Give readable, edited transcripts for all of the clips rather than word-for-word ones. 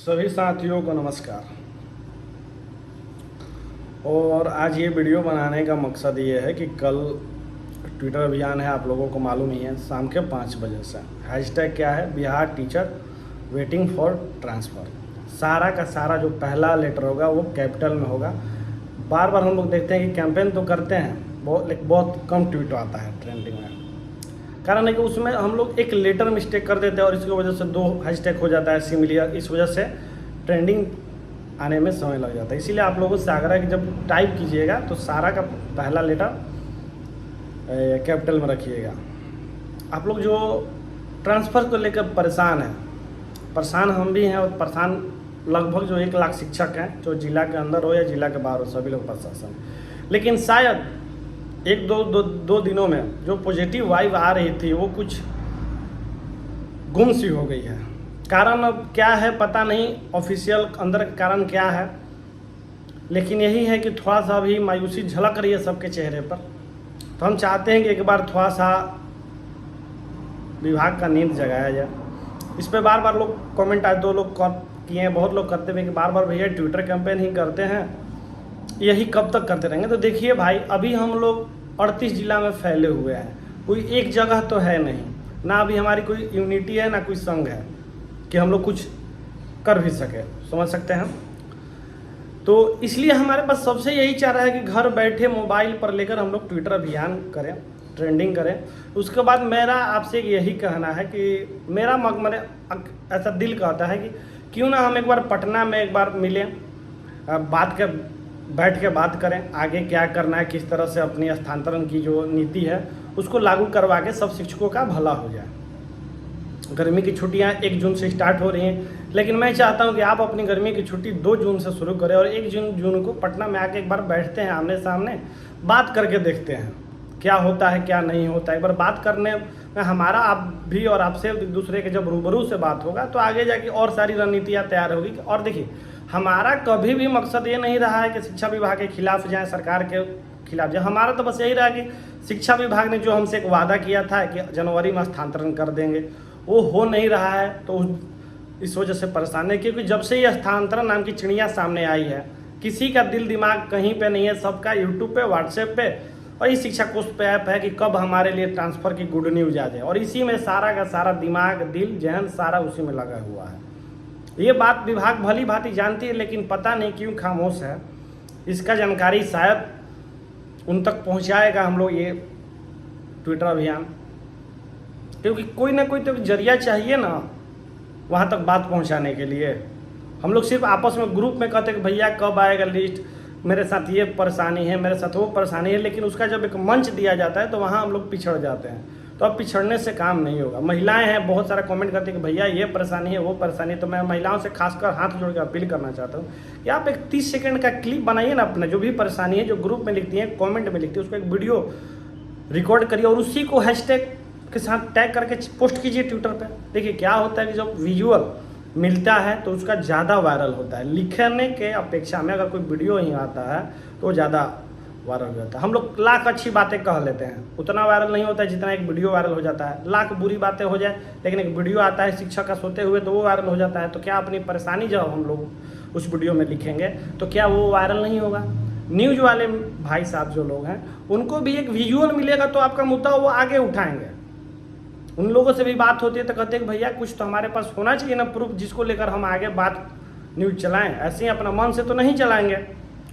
सभी साथियों को नमस्कार। और आज ये वीडियो बनाने का मकसद ये है कि कल ट्विटर अभियान है, आप लोगों को मालूम ही है, शाम के 5 बजे से। हैशटैग क्या है? Bihar teacher waiting for transfer. सारा का सारा जो पहला लेटर होगा वो कैपिटल में होगा। बार बार हम लोग देखते हैं कि कैंपेन तो करते हैं लेकिन बहुत कम ट्वीट आता है ट्रेंडिंग में। कारण है कि उसमें हम लोग एक लेटर मिस्टेक कर देते हैं और इसकी वजह से 2 हैशटैग हो जाता है सिमिलर। इस वजह से ट्रेंडिंग आने में समय लग जाता है। इसीलिए आप लोगों से आग्रह है कि जब टाइप कीजिएगा तो सारा का पहला लेटर कैपिटल में रखिएगा। आप लोग जो ट्रांसफ़र को लेकर परेशान हम भी हैं, और परेशान लगभग जो 1 लाख शिक्षक हैं, जो जिला के अंदर हो या जिला के बाहर हो, सभी लोग प्रशासन। लेकिन शायद एक दो दिनों में जो पॉजिटिव वाइब आ रही थी वो कुछ गुम सी हो गई है। कारण अब क्या है पता नहीं, ऑफिशियल अंदर का कारण क्या है, लेकिन यही है कि थोड़ा सा भी मायूसी झलक रही है सबके चेहरे पर। तो हम चाहते हैं कि एक बार थोड़ा सा विभाग का नींद जगाया जाए। इस पर बार बार लोग कमेंट आए, 2 लोग किए हैं, बहुत लोग करते हुए कि बार बार भैया ट्विटर कैंपेन ही करते हैं, यही कब तक करते रहेंगे। तो देखिए भाई, अभी हम लोग 38 जिला में फैले हुए हैं, कोई एक जगह तो है नहीं, ना अभी हमारी कोई यूनिटी है ना कोई संघ है कि हम लोग कुछ कर भी सके, समझ सकते हैं। तो इसलिए हमारे पास सबसे यही चाह रहा है कि घर बैठे मोबाइल पर लेकर हम लोग ट्विटर अभियान करें, ट्रेंडिंग करें। उसके बाद मेरा आपसे यही कहना है कि मेरा मेरे ऐसा दिल कहता है कि क्यों ना हम एक बार पटना में एक बार मिलें, बैठ के बात करें, आगे क्या करना है, किस तरह से अपनी स्थानांतरण की जो नीति है उसको लागू करवा के सब शिक्षकों का भला हो जाए। गर्मी की छुट्टियां 1 जून से स्टार्ट हो रही हैं, लेकिन मैं चाहता हूं कि आप अपनी गर्मी की छुट्टी 2 जून से शुरू करें और 1 जून को पटना में आके एक बार बैठते हैं, आमने सामने बात करके देखते हैं क्या होता है क्या नहीं होता है। एक बार बात करने में हमारा आप भी और आपसे एक दूसरे के जब रूबरू से बात होगा तो आगे जाके और सारी रणनीतियाँ तैयार होगी। और देखिए, हमारा कभी भी मकसद ये नहीं रहा है कि शिक्षा विभाग के खिलाफ जाएं, सरकार के खिलाफ जाएं। हमारा तो बस यही रहा कि शिक्षा विभाग ने जो हमसे एक वादा किया था कि जनवरी में स्थानांतरण कर देंगे, वो हो नहीं रहा है। तो इस वजह से परेशान है, क्योंकि जब से ये स्थानांतरण नाम की चिड़िया सामने आई है, किसी का दिल दिमाग कहीं पे नहीं है, सबका यूट्यूब पे, व्हाट्सएप पे और इस शिक्षा कोष पे ऐप है कि कब हमारे लिए ट्रांसफ़र की गुड न्यूज़ आ जाए। और इसी में सारा का सारा दिमाग, दिल, जहन सारा उसी में लगा हुआ है। ये बात विभाग भली भांति जानती है, लेकिन पता नहीं क्यों खामोश है। इसका जानकारी शायद उन तक पहुंचाएगा हम लोग ये ट्विटर अभियान, क्योंकि कोई ना कोई तो जरिया चाहिए ना वहाँ तक बात पहुंचाने के लिए। हम लोग सिर्फ आपस में ग्रुप में कहते हैं कि भैया कब आएगा लिस्ट, मेरे साथ ये परेशानी है, मेरे साथ वो परेशानी है, लेकिन उसका जब एक मंच दिया जाता है तो वहाँ हम लोग पिछड़ जाते हैं। तो अब पिछड़ने से काम नहीं होगा। महिलाएं हैं, बहुत सारा कमेंट करते हैं कि भैया ये परेशानी है, वो परेशानी है। तो मैं महिलाओं से खासकर हाथ जोड़ के अपील करना चाहता हूँ कि आप एक 30 सेकंड का क्लिप बनाइए ना, अपना जो भी परेशानी है, जो ग्रुप में लिखती है, कमेंट में लिखती है, उसको एक वीडियो रिकॉर्ड करिए और उसी को हैशटैग के साथ टैग करके पोस्ट कीजिए ट्विटर पर। देखिए क्या होता है कि जब विजुअल मिलता है तो उसका ज़्यादा वायरल होता है। लिखने के अपेक्षा में अगर कोई वीडियो ही आता है तो ज़्यादा वायरल हो जाता है। हम लोग लाख अच्छी बातें कह लेते हैं, उतना वायरल नहीं होता है जितना एक वीडियो वायरल हो जाता है। लाख बुरी बातें हो जाए, लेकिन एक वीडियो आता है शिक्षक का सोते हुए तो वो वायरल हो जाता है। तो क्या अपनी परेशानी जब हम लोग उस वीडियो में लिखेंगे तो क्या वो वायरल नहीं होगा? न्यूज़ वाले भाई साहब जो लोग हैं उनको भी एक विजुअल मिलेगा तो आपका मुद्दा वो आगे उठाएंगे। उन लोगों से भी बात होती है तो कहते हैं कि भैया कुछ तो हमारे पास होना चाहिए ना प्रूफ, जिसको लेकर हम आगे बात न्यूज़ चलाएं। ऐसे ही अपना मन से तो नहीं चलाएंगे,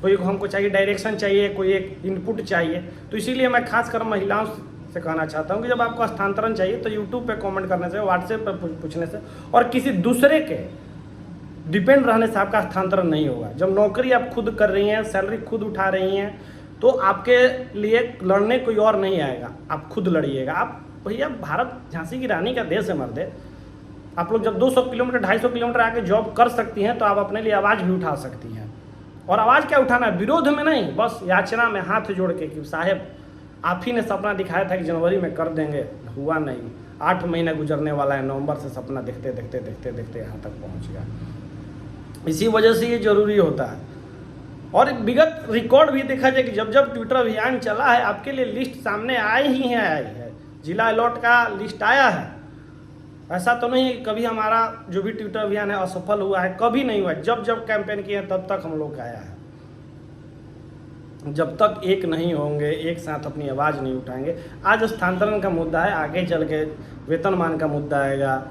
कोई हमको चाहिए डायरेक्शन चाहिए, कोई एक इनपुट चाहिए। तो इसीलिए मैं खासकर महिलाओं से कहना चाहता हूं कि जब आपको स्थानांतरण चाहिए तो यूट्यूब पे कमेंट करने से, व्हाट्सएप पे पूछने से और किसी दूसरे के डिपेंड रहने से आपका स्थानांतरण नहीं होगा। जब नौकरी आप खुद कर रही हैं, सैलरी खुद उठा रही हैं, तो आपके लिए लड़ने कोई और नहीं आएगा, आप खुद लड़िएगा। आप भैया, भारत झांसी की रानी का देश है मर्दे। आप लोग जब 200 किलोमीटर 250 किलोमीटर आके जॉब कर सकती हैं तो आप अपने लिए आवाज़ भी उठा सकती हैं। और आवाज़ क्या उठाना है? विरोध में नहीं, बस याचना में हाथ जोड़ के कि साहब आप ही ने सपना दिखाया था कि जनवरी में कर देंगे, हुआ नहीं। 8 महीना गुजरने वाला है, नवंबर से सपना देखते देखते देखते देखते यहाँ तक पहुँच गया। इसी वजह से ये जरूरी होता है। और विगत रिकॉर्ड भी देखा जाए कि जब जब ट्विटर अभियान चला है आपके लिए लिस्ट सामने आई है। जिला अलॉट का लिस्ट आया है, ऐसा तो नहीं है कि कभी हमारा जो भी ट्विटर अभियान है असफल हुआ है, कभी नहीं हुआ है। जब जब कैंपेन किए तब तक हम लोग का आया है। जब तक एक नहीं होंगे, एक साथ अपनी आवाज़ नहीं उठाएंगे। आज स्थानांतरण का मुद्दा है, आगे चल के वेतनमान का मुद्दा आएगा,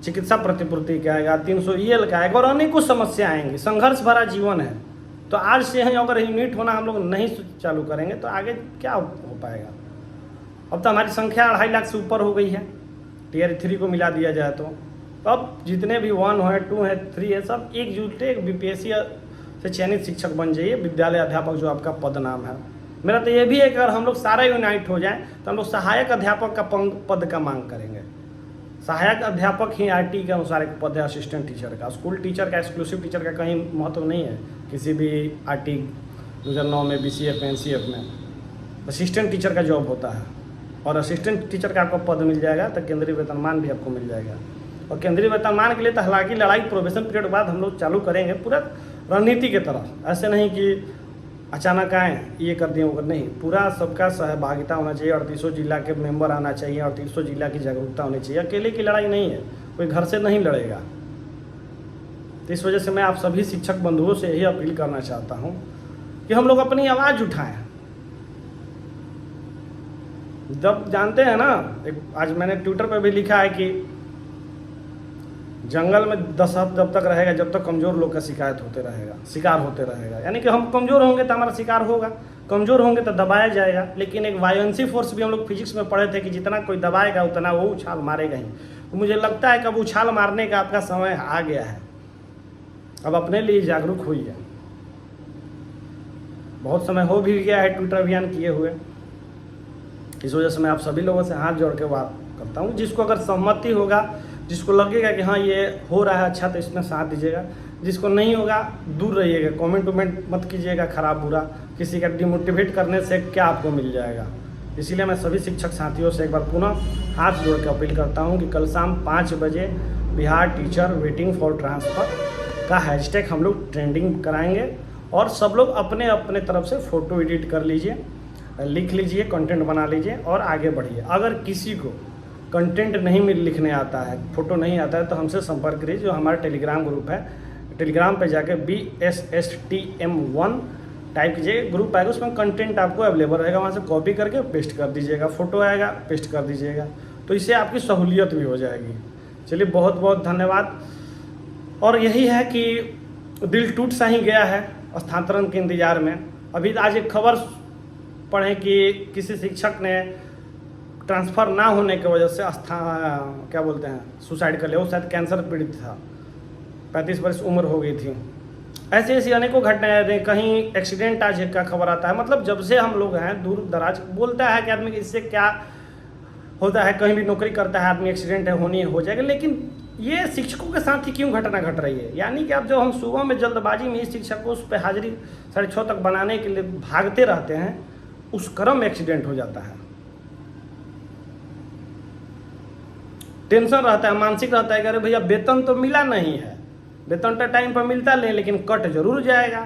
चिकित्सा प्रतिपूर्ति का आएगा, 300 EL का आएगा और अनेकों समस्या आएंगी। संघर्ष भरा जीवन है, तो आज से ही अगर यूनिट होना हम लोग नहीं चालू करेंगे तो आगे क्या हो पाएगा। अब तो हमारी संख्या 2.5 लाख से ऊपर हो गई है, Tier 3 को मिला दिया जाए तो अब जितने भी 1 है, 2 है, 3 है, सब एकजुट एक BPSC से चयनित शिक्षक बन जाइए, विद्यालय अध्यापक जो आपका पद नाम है। मेरा तो ये भी है कि अगर हम लोग सारे यूनाइट हो जाएं तो हम लोग सहायक अध्यापक का पद का मांग करेंगे। सहायक अध्यापक ही RT के अनुसार एक पद है, असिस्टेंट टीचर का। स्कूल टीचर का, एक्सक्लूसिव टीचर का कहीं महत्व नहीं है किसी भी RT 2009 में, BCF में, NCF में। असिस्टेंट टीचर का जॉब होता है और असिस्टेंट टीचर का आपको पद मिल जाएगा तो केंद्रीय वेतनमान भी आपको मिल जाएगा। और केंद्रीय वेतनमान के लिए तो हालांकि लड़ाई प्रोबेशन पीरियड के बाद हम लोग चालू करेंगे, पूरा रणनीति की तरफ। ऐसे नहीं कि अचानक आए ये कर दिए वो कर, नहीं, पूरा सबका सहभागिता होना चाहिए। 3800 जिला के मेंबर आना चाहिए, 3800 जिला की जागरूकता होनी चाहिए। अकेले की लड़ाई नहीं है, कोई घर से नहीं लड़ेगा। तो इस वजह से मैं आप सभी शिक्षक बंधुओं से यही अपील करना चाहता हूँ कि हम लोग अपनी आवाज़ उठाएं। जब जानते हैं ना, आज मैंने ट्विटर पर भी लिखा है कि जंगल में 10 हफ्ते जब तक रहेगा, जब तक कमज़ोर लोग का शिकार होते रहेगा। यानी कि हम कमज़ोर होंगे तो हमारा शिकार होगा, कमज़ोर होंगे तो दबाया जाएगा। लेकिन एक वायलेंसी फोर्स भी हम लोग फिजिक्स में पढ़े थे कि जितना कोई दबाएगा उतना वो उछाल मारेगा ही। तो मुझे लगता है कि अब उछाल मारने का आपका समय आ गया है। अब अपने लिए जागरूक होइए। बहुत समय हो भी गया है ट्विटर अभियान किए हुए। इस वजह से मैं आप सभी लोगों से हाथ जोड़ के बात करता हूँ। जिसको अगर सहमति होगा, जिसको लगेगा कि हाँ ये हो रहा है अच्छा, तो इसमें साथ दीजिएगा। जिसको नहीं होगा दूर रहिएगा, कमेंट वमेंट मत कीजिएगा खराब बुरा। किसी का डिमोटिवेट करने से क्या आपको मिल जाएगा। इसीलिए मैं सभी शिक्षक साथियों से एक बार पुनः हाथ जोड़ के अपील करता हूँ कि कल शाम 5 बजे Bihar teacher waiting for transfer का हैशटैग हम लोग ट्रेंडिंग कराएंगे और सब लोग अपने अपने तरफ से फ़ोटो एडिट कर लीजिए, लिख लीजिए, कंटेंट बना लीजिए और आगे बढ़िए। अगर किसी को कंटेंट नहीं लिखने आता है, फोटो नहीं आता है, तो हमसे संपर्क करिए। जो हमारा टेलीग्राम ग्रुप है, टेलीग्राम पे जाके BSSTM1 टाइप कीजिए, ग्रुप आएगा, उसमें कंटेंट आपको अवेलेबल रहेगा। वहाँ से कॉपी करके पेस्ट कर दीजिएगा, फ़ोटो आएगा पेस्ट कर दीजिएगा, तो इससे आपकी सहूलियत भी हो जाएगी। चलिए, बहुत बहुत धन्यवाद। और यही है कि दिल टूट सा ही गया है स्थानांतरण के इंतज़ार में। अभी आज एक खबर पढ़ें कि किसी शिक्षक ने ट्रांसफ़र ना होने की वजह से क्या बोलते हैं, सुसाइड कर लिया। वो शायद कैंसर पीड़ित था, 35 वर्ष उम्र हो गई थी। ऐसी ऐसी अनेकों घटनाएं, कहीं एक्सीडेंट आज का खबर आता है। मतलब जब से हम लोग हैं दूर दराज, बोलता है कि आदमी इससे क्या होता है, कहीं भी नौकरी करता है आदमी, एक्सीडेंट है होनी हो जाएगा। लेकिन ये शिक्षकों के साथ ही क्यों घटना घट रही है? यानी कि अब जो हम सुबह में जल्दबाजी में इस शिक्षक को उस पर हाजिरी 6:30 तक बनाने के लिए भागते रहते हैं, उस क्रम में एक्सीडेंट हो जाता है। टेंशन रहता है, मानसिक रहता है कि अरे भैया वेतन तो मिला नहीं है, वेतन तो टाइम पर मिलता नहीं, लेकिन कट जरूर जाएगा।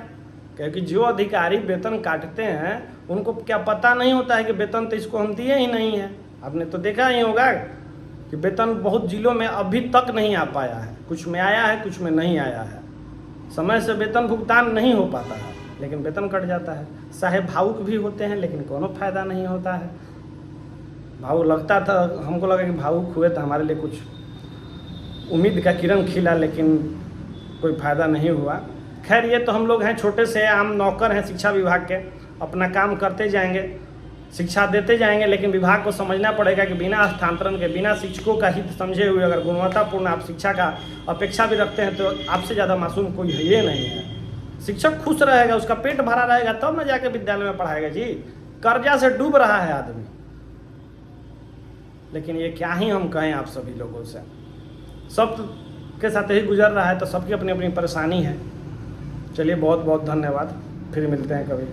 क्योंकि जो अधिकारी वेतन काटते हैं उनको क्या पता नहीं होता है कि वेतन तो इसको हम दिए ही नहीं है। आपने तो देखा ही होगा कि वेतन बहुत जिलों में अभी तक नहीं आ पाया है, कुछ में आया है, कुछ में नहीं आया है। समय से वेतन भुगतान नहीं हो पाता है, लेकिन वेतन कट जाता है। चाहे भावुक भी होते हैं, लेकिन कोनो फायदा नहीं होता है। भावुक लगता था, हमको लगा कि भावुक हुए तो हमारे लिए कुछ उम्मीद का किरण खिला, लेकिन कोई फ़ायदा नहीं हुआ। खैर, ये तो हम लोग हैं, छोटे से आम नौकर हैं शिक्षा विभाग के, अपना काम करते जाएंगे, शिक्षा देते जाएंगे। लेकिन विभाग को समझना पड़ेगा कि बिना स्थानांतरण के, बिना शिक्षकों का हित समझे हुए अगर गुणवत्तापूर्ण आप शिक्षा का अपेक्षा भी रखते हैं तो आपसे ज़्यादा मासूम कोई है ये नहीं है। शिक्षक खुश रहेगा, उसका पेट भरा रहेगा, तब न जाके विद्यालय में पढ़ाएगा। जी, कर्जा से डूब रहा है आदमी। लेकिन ये क्या ही हम कहें आप सभी लोगों से, सब के साथ ही गुजर रहा है, तो सबकी अपनी अपनी परेशानी है। चलिए, बहुत बहुत धन्यवाद, फिर मिलते हैं कभी।